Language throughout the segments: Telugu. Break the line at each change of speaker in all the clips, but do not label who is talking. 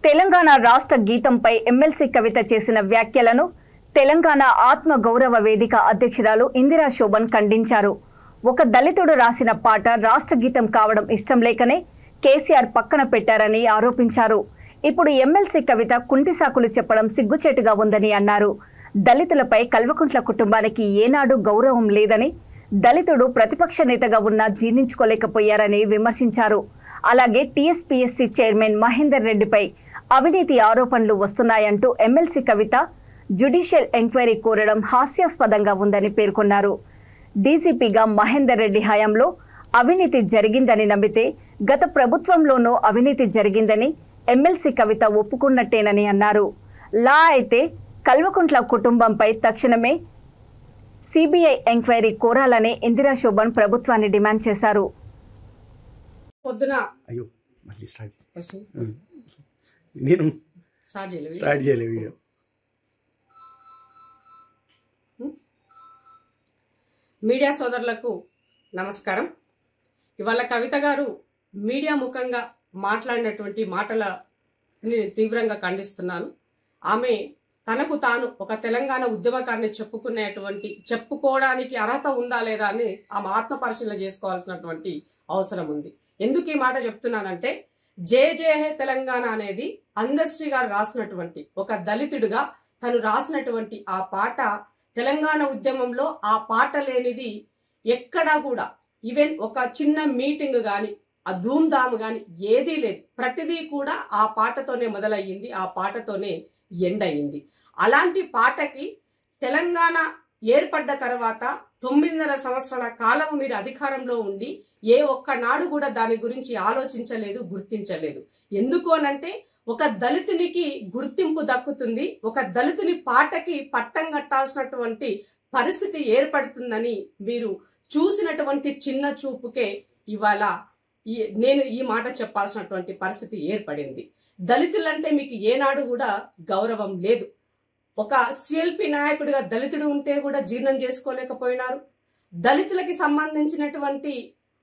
తెలంగాణ రాష్ట్ర గీతంపై ఎమ్మెల్సీ కవిత చేసిన వ్యాఖ్యలను తెలంగాణ ఆత్మ గౌరవ వేదిక అధ్యక్షురాలు ఇందిరా శోభన్ ఖండించారు. ఒక దళితుడు రాసిన పాట రాష్ట్ర గీతం కావడం ఇష్టం లేకనే కేసీఆర్ పక్కన పెట్టారని ఆరోపించారు. ఇప్పుడు ఎమ్మెల్సీ కవిత కుంటి సాకులు చెప్పడం సిగ్గుచేటుగా ఉందని అన్నారు. దళితులపై కల్వకుంట్ల కుటుంబానికి ఏనాడు గౌరవం లేదని, దళితుడు ప్రతిపక్ష నేతగా ఉన్నా జీర్ణించుకోలేకపోయారని విమర్శించారు. అలాగే టీఎస్పీఎస్సీ చైర్మన్ మహేందర్ రెడ్డిపై అవినీతి ఆరోపణలు వస్తున్నాయంటూ ఎమ్మెల్సీ కవిత జ్యుడిషియల్ ఎంక్వైరీ కోరడం హాస్యాస్పదంగా ఉందని పేర్కొన్నారు. డీజీపీగా మహేందర్ రెడ్డి హయాంలో అవినీతి జరిగిందని నమ్మితే గత ప్రభుత్వంలోనూ అవినీతి జరిగిందని ఎమ్మెల్సీ కవిత ఒప్పుకున్నట్టేనని అన్నారు. లా అయితే కల్వకుంట్ల కుటుంబంపై తక్షణమే సిబిఐ ఎంక్వైరీ కోరాలని ఇందిరా శోభన్ ప్రభుత్వాన్ని డిమాండ్ చేశారు.
మీడియా సోదరులకు నమస్కారం. ఇవాళ కవిత గారు మీడియా ముఖంగా మాట్లాడినటువంటి మాటలని తీవ్రంగా ఖండిస్తున్నాను. ఆమె తనకు తాను ఒక తెలంగాణ ఉద్యమకారిని చెప్పుకోవడానికి అర్హత ఉందా లేదా అని ఆమె ఆత్మ పరిశీలన చేసుకోవాల్సినటువంటి అవసరం ఉంది. ఎందుకు ఈ మాట చెప్తున్నానంటే, జే జే హే తెలంగాణ అనేది అందశ్రీ గారు రాసినటువంటి, ఒక దళితుడిగా తను రాసినటువంటి ఆ పాట తెలంగాణ ఉద్యమంలో ఆ పాట లేనిది ఎక్కడా కూడా, ఈవెన్ ఒక చిన్న మీటింగ్ గాని ఆ ధూమ్ధామ్ గాని ఏదీ లేదు. ప్రతిదీ కూడా ఆ పాటతోనే మొదలయ్యింది, ఆ పాటతోనే ఎండ్ అయింది. అలాంటి పాటకి తెలంగాణ ఏర్పడ్డ తర్వాత 9.5 సంవత్సరాల కాలం మీరు అధికారంలో ఉండి ఏ ఒక్కనాడు కూడా దాని గురించి ఆలోచించలేదు, గుర్తించలేదు. ఎందుకు అనంటే, ఒక దళితునికి గుర్తింపు దక్కుతుంది, ఒక దళితుని పాటకి పట్టం కట్టాల్సినటువంటి పరిస్థితి ఏర్పడుతుందని మీరు చూసినటువంటి చిన్న చూపుకే ఇవాళ నేను ఈ మాట చెప్పాల్సినటువంటి పరిస్థితి ఏర్పడింది. దళితులంటే మీకు ఏనాడు కూడా గౌరవం లేదు. ఒక సిఎల్పి నాయకుడిగా దళితుడు ఉంటే కూడా జీర్ణం చేసుకోలేకపోయినారు. దళితులకి సంబంధించినటువంటి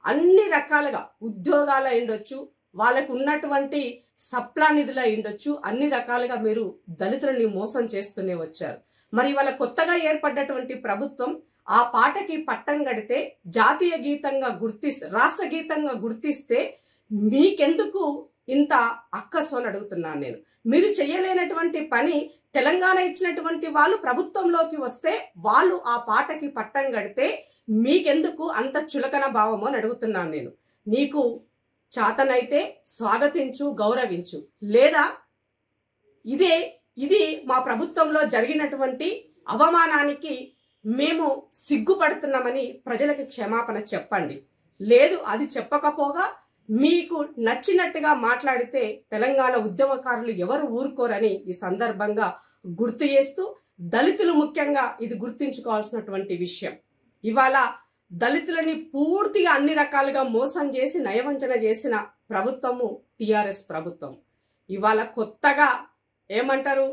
అన్ని రకాలుగా ఉద్యోగాలు అయిండొచ్చు, వాళ్ళకు ఉన్నటువంటి సప్లా నిధులు అయిండొచ్చు, అన్ని రకాలుగా మీరు దళితులని మోసం చేస్తూనే వచ్చారు. మరి వాళ్ళ కొత్తగా ఏర్పడ్డటువంటి ప్రభుత్వం ఆ పాటకి పట్టం కడితే జాతీయ గీతంగా రాష్ట్ర గీతంగా గుర్తిస్తే మీకెందుకు ఇంత అక్కసు అని అడుగుతున్నాను నేను. మీరు చేయలేనటువంటి పని తెలంగాణ ఇచ్చినటువంటి వాళ్ళు ప్రభుత్వంలోకి వస్తే వాళ్ళు ఆ పాటకి పట్టం కడితే మీకెందుకు అంత చులకన భావము అని అడుగుతున్నాను నేను. నీకు చాతనైతే స్వాగతించు, గౌరవించు, లేదా ఇది మా ప్రభుత్వంలో జరిగినటువంటి అవమానానికి మేము సిగ్గుపడుతున్నామని ప్రజలకి క్షమాపణ చెప్పండి. లేదు, అది చెప్పకపోగా మీకు నచ్చినట్టుగా మాట్లాడితే తెలంగాణ ఉద్యమకారులు ఎవరు ఊరుకోరని ఈ సందర్భంగా గుర్తు చేస్తూ, దళితులు ముఖ్యంగా ఇది గుర్తించుకోవాల్సినటువంటి విషయం. ఇవాళ దళితులని పూర్తిగా అన్ని రకాలుగా మోసం చేసి నయవంచన చేసిన ప్రభుత్వము టిఆర్ఎస్ ప్రభుత్వం. ఇవాళ కొత్తగా ఏమంటారు,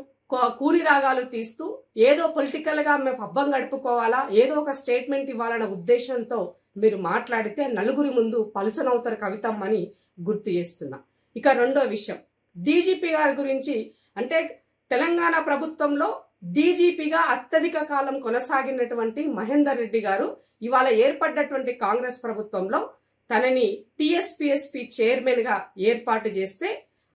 కూలి రాగాలు తీస్తూ ఏదో పొలిటికల్ గా మేము పబ్బం గడుపుకోవాలా, ఏదో ఒక స్టేట్మెంట్ ఇవ్వాలన్న ఉద్దేశంతో మీరు మాట్లాడితే నలుగురి ముందు పలుచనవుతారు కవితమ్మని గుర్తు చేస్తున్నా. ఇక రెండో విషయం, డీజీపీ గారి గురించి. అంటే తెలంగాణ ప్రభుత్వంలో డీజీపీగా అత్యధిక కాలం కొనసాగినటువంటి మహేందర్ రెడ్డి గారు ఇవాళ ఏర్పడ్డటువంటి కాంగ్రెస్ ప్రభుత్వంలో తనని టీఎస్పీఎస్పీ చైర్మన్ గా ఏర్పాటు చేస్తే